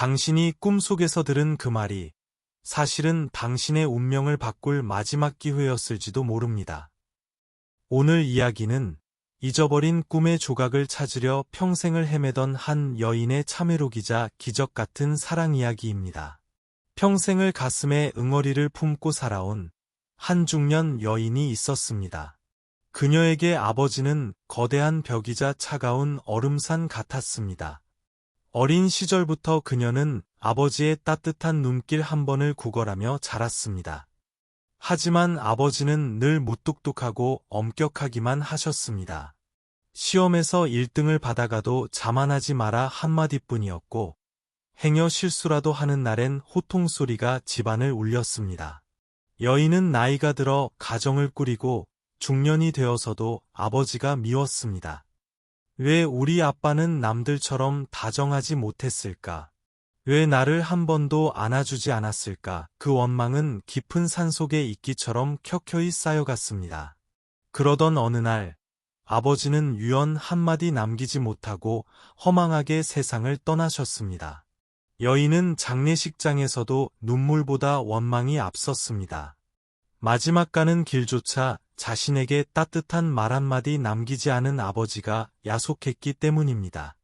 당신이 꿈속에서 들은 그 말이 사실은 당신의 운명을 바꿀 마지막 기회였을지도 모릅니다. 오늘 이야기는 잊어버린 꿈의 조각을 찾으려 평생을 헤매던 한 여인의 참회록이자 기적 같은 사랑 이야기입니다. 평생을 가슴에 응어리를 품고 살아온 한 중년 여인이 있었습니다. 그녀에게 아버지는 거대한 벽이자 차가운 얼음산 같았습니다. 어린 시절부터 그녀는 아버지의 따뜻한 눈길 한 번을 구걸하며 자랐습니다. 하지만 아버지는 늘 무뚝뚝하고 엄격하기만 하셨습니다. 시험에서 1등을 받아가도 자만하지 마라 한마디뿐이었고, 행여 실수라도 하는 날엔 호통소리가 집안을 울렸습니다. 여인은 나이가 들어 가정을 꾸리고 중년이 되어서도 아버지가 미웠습니다. 왜 우리 아빠는 남들처럼 다정하지 못했을까? 왜 나를 한 번도 안아주지 않았을까? 그 원망은 깊은 산속의 이끼처럼 켜켜이 쌓여갔습니다. 그러던 어느 날, 아버지는 유언 한마디 남기지 못하고 허망하게 세상을 떠나셨습니다. 여인은 장례식장에서도 눈물보다 원망이 앞섰습니다. 마지막 가는 길조차 자신에게 따뜻한 말 한마디 남기지 않은 아버지가 야속했기 때문입니다.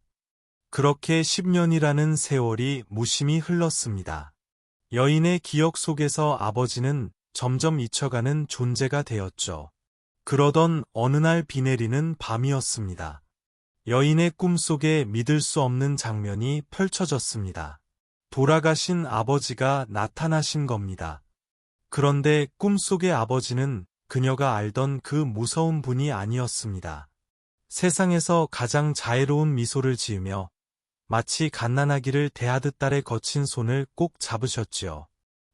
그렇게 10년이라는 세월이 무심히 흘렀습니다. 여인의 기억 속에서 아버지는 점점 잊혀가는 존재가 되었죠. 그러던 어느 날 비 내리는 밤이었습니다. 여인의 꿈속에 믿을 수 없는 장면이 펼쳐졌습니다. 돌아가신 아버지가 나타나신 겁니다. 그런데 꿈속의 아버지는 그녀가 알던 그 무서운 분이 아니었습니다. 세상에서 가장 자애로운 미소를 지으며 마치 갓난아기를 대하듯 딸의 거친 손을 꼭 잡으셨지요.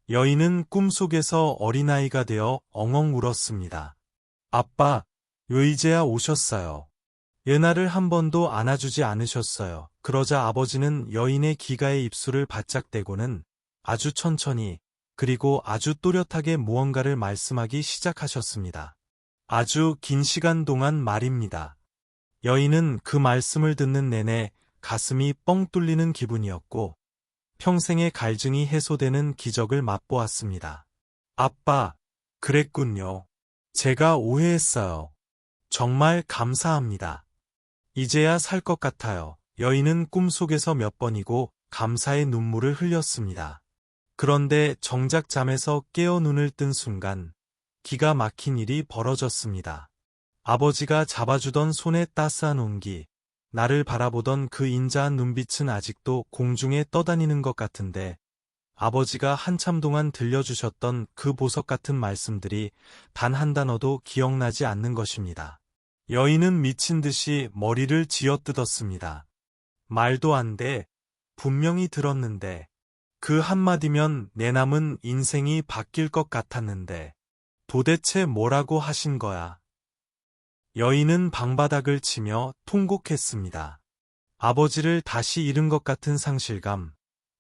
여인은 꿈속에서 어린아이가 되어 엉엉 울었습니다. 아빠, 왜 이제야 오셨어요? 옛날을 한 번도 안아주지 않으셨어요. 그러자 아버지는 여인의 기가의 입술을 바짝 떼고는 아주 천천히 그리고 아주 또렷하게 무언가를 말씀하기 시작하셨습니다. 아주 긴 시간 동안 말입니다. 여인은 그 말씀을 듣는 내내 가슴이 뻥 뚫리는 기분이었고 평생의 갈증이 해소되는 기적을 맛보았습니다. 아빠, 그랬군요. 제가 오해했어요. 정말 감사합니다. 이제야 살 것 같아요. 여인은 꿈속에서 몇 번이고 감사의 눈물을 흘렸습니다. 그런데 정작 잠에서 깨어 눈을 뜬 순간 기가 막힌 일이 벌어졌습니다. 아버지가 잡아주던 손의 따스한 온기, 나를 바라보던 그 인자한 눈빛은 아직도 공중에 떠다니는 것 같은데 아버지가 한참 동안 들려주셨던 그 보석 같은 말씀들이 단 한 단어도 기억나지 않는 것입니다. 여인은 미친 듯이 머리를 쥐어뜯었습니다. 말도 안 돼. 분명히 들었는데. 그 한마디면 내 남은 인생이 바뀔 것 같았는데. 도대체 뭐라고 하신 거야? 여인은 방바닥을 치며 통곡했습니다. 아버지를 다시 잃은 것 같은 상실감.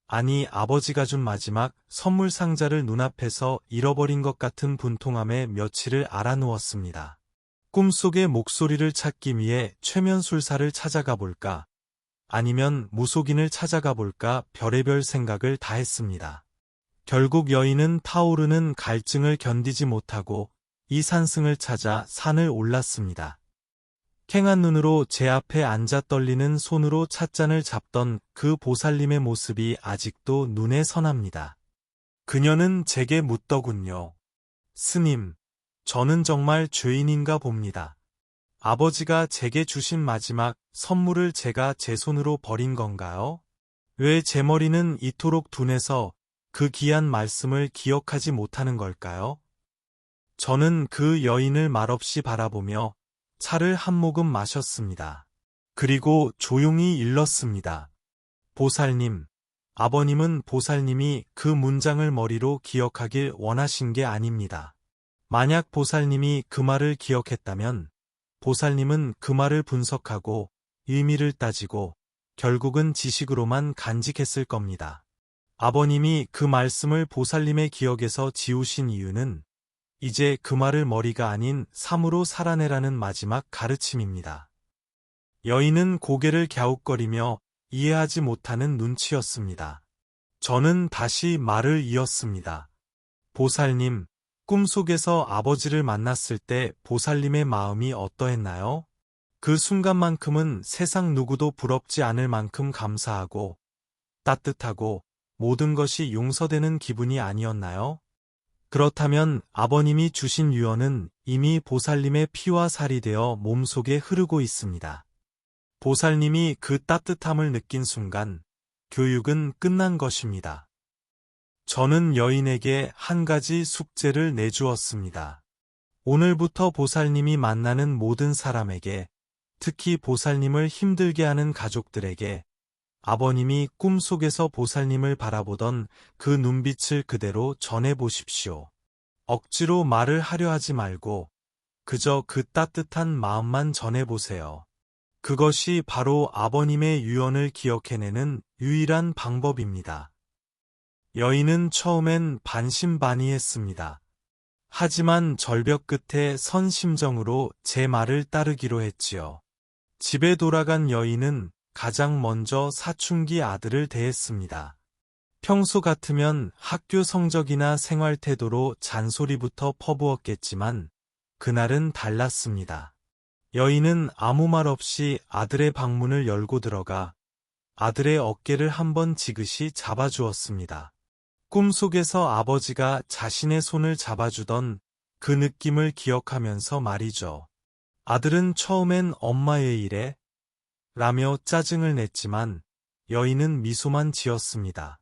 아니, 아버지가 준 마지막 선물 상자를 눈앞에서 잃어버린 것 같은 분통함에 며칠을 알아누웠습니다. 꿈속의 목소리를 찾기 위해 최면술사를 찾아가 볼까? 아니면 무속인을 찾아가 볼까? 별의별 생각을 다 했습니다. 결국 여인은 타오르는 갈증을 견디지 못하고 이 산승을 찾아 산을 올랐습니다. 캥한 눈으로 제 앞에 앉아 떨리는 손으로 찻잔을 잡던 그 보살님의 모습이 아직도 눈에 선합니다. 그녀는 제게 묻더군요. 스님, 저는 정말 죄인인가 봅니다. 아버지가 제게 주신 마지막 선물을 제가 제 손으로 버린 건가요? 왜 제 머리는 이토록 둔해서 그 귀한 말씀을 기억하지 못하는 걸까요? 저는 그 여인을 말없이 바라보며 차를 한 모금 마셨습니다. 그리고 조용히 일렀습니다. 보살님, 아버님은 보살님이 그 문장을 머리로 기억하길 원하신 게 아닙니다. 만약 보살님이 그 말을 기억했다면 보살님은 그 말을 분석하고 의미를 따지고 결국은 지식으로만 간직했을 겁니다. 아버님이 그 말씀을 보살님의 기억에서 지우신 이유는 이제 그 말을 머리가 아닌 삶으로 살아내라는 마지막 가르침입니다. 여인은 고개를 갸웃거리며 이해하지 못하는 눈치였습니다. 저는 다시 말을 이었습니다. 보살님, 꿈속에서 아버지를 만났을 때 보살님의 마음이 어떠했나요? 그 순간만큼은 세상 누구도 부럽지 않을 만큼 감사하고 따뜻하고 모든 것이 용서되는 기분이 아니었나요? 그렇다면 아버님이 주신 유언은 이미 보살님의 피와 살이 되어 몸속에 흐르고 있습니다. 보살님이 그 따뜻함을 느낀 순간 교육은 끝난 것입니다. 저는 여인에게 한 가지 숙제를 내주었습니다. 오늘부터 보살님이 만나는 모든 사람에게, 특히 보살님을 힘들게 하는 가족들에게 아버님이 꿈속에서 보살님을 바라보던 그 눈빛을 그대로 전해보십시오. 억지로 말을 하려 하지 말고 그저 그 따뜻한 마음만 전해보세요. 그것이 바로 아버님의 유언을 기억해내는 유일한 방법입니다. 여인은 처음엔 반신반의했습니다. 하지만 절벽 끝에 선 심정으로 제 말을 따르기로 했지요. 집에 돌아간 여인은 가장 먼저 사춘기 아들을 대했습니다. 평소 같으면 학교 성적이나 생활 태도로 잔소리부터 퍼부었겠지만 그날은 달랐습니다. 여인은 아무 말 없이 아들의 방문을 열고 들어가 아들의 어깨를 한번 지그시 잡아주었습니다. 꿈속에서 아버지가 자신의 손을 잡아주던 그 느낌을 기억하면서 말이죠. 아들은 처음엔 엄마 왜 이래? 라며 짜증을 냈지만 여인은 미소만 지었습니다.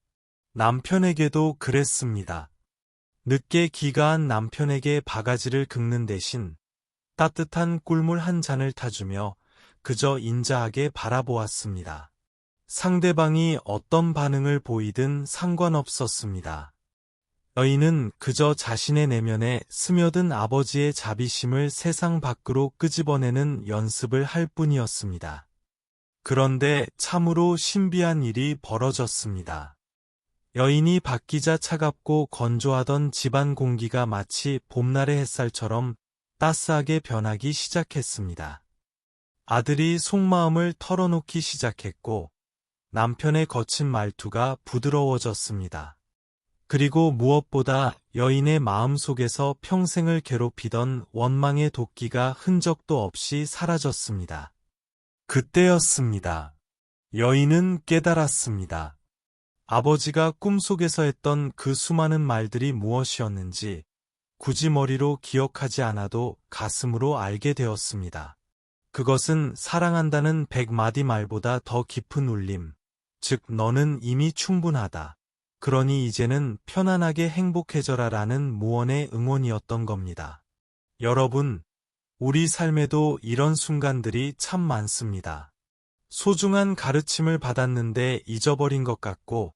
남편에게도 그랬습니다. 늦게 귀가한 남편에게 바가지를 긁는 대신 따뜻한 꿀물 한 잔을 타주며 그저 인자하게 바라보았습니다. 상대방이 어떤 반응을 보이든 상관없었습니다. 여인은 그저 자신의 내면에 스며든 아버지의 자비심을 세상 밖으로 끄집어내는 연습을 할 뿐이었습니다. 그런데 참으로 신비한 일이 벌어졌습니다. 여인이 바뀌자 차갑고 건조하던 집안 공기가 마치 봄날의 햇살처럼 따스하게 변하기 시작했습니다. 아들이 속마음을 털어놓기 시작했고 남편의 거친 말투가 부드러워졌습니다. 그리고 무엇보다 여인의 마음속에서 평생을 괴롭히던 원망의 도끼가 흔적도 없이 사라졌습니다. 그때였습니다. 여인은 깨달았습니다. 아버지가 꿈속에서 했던 그 수많은 말들이 무엇이었는지 굳이 머리로 기억하지 않아도 가슴으로 알게 되었습니다. 그것은 사랑한다는 100마디 말보다 더 깊은 울림, 즉 너는 이미 충분하다. 그러니 이제는 편안하게 행복해져라 라는 무언의 응원이었던 겁니다. 여러분, 우리 삶에도 이런 순간들이 참 많습니다. 소중한 가르침을 받았는데 잊어버린 것 같고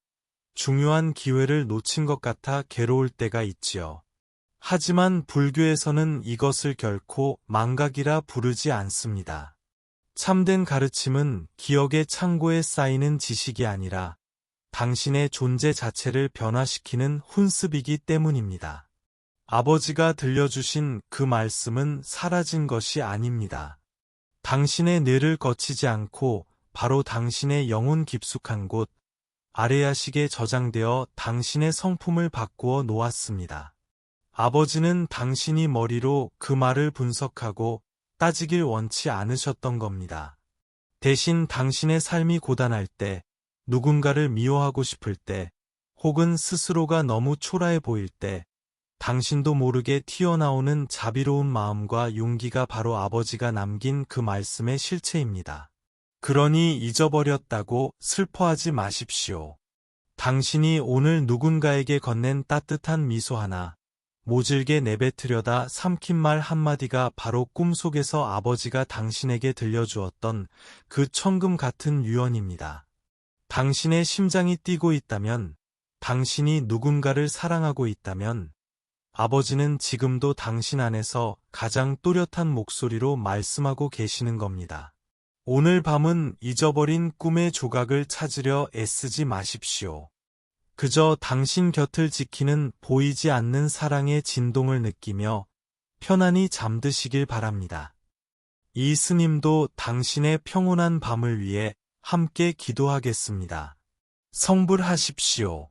중요한 기회를 놓친 것 같아 괴로울 때가 있지요. 하지만 불교에서는 이것을 결코 망각이라 부르지 않습니다. 참된 가르침은 기억의 창고에 쌓이는 지식이 아니라 당신의 존재 자체를 변화시키는 훈습이기 때문입니다. 아버지가 들려주신 그 말씀은 사라진 것이 아닙니다. 당신의 뇌를 거치지 않고 바로 당신의 영혼 깊숙한 곳, 아래야식에 저장되어 당신의 성품을 바꾸어 놓았습니다. 아버지는 당신이 머리로 그 말을 분석하고 따지길 원치 않으셨던 겁니다. 대신 당신의 삶이 고단할 때, 누군가를 미워하고 싶을 때, 혹은 스스로가 너무 초라해 보일 때, 당신도 모르게 튀어나오는 자비로운 마음과 용기가 바로 아버지가 남긴 그 말씀의 실체입니다. 그러니 잊어버렸다고 슬퍼하지 마십시오. 당신이 오늘 누군가에게 건넨 따뜻한 미소 하나, 모질게 내뱉으려다 삼킨 말 한마디가 바로 꿈속에서 아버지가 당신에게 들려주었던 그 천금 같은 유언입니다. 당신의 심장이 뛰고 있다면, 당신이 누군가를 사랑하고 있다면, 아버지는 지금도 당신 안에서 가장 또렷한 목소리로 말씀하고 계시는 겁니다. 오늘 밤은 잊어버린 꿈의 조각을 찾으려 애쓰지 마십시오. 그저 당신 곁을 지키는 보이지 않는 사랑의 진동을 느끼며 편안히 잠드시길 바랍니다. 이 스님도 당신의 평온한 밤을 위해 함께 기도하겠습니다. 성불하십시오.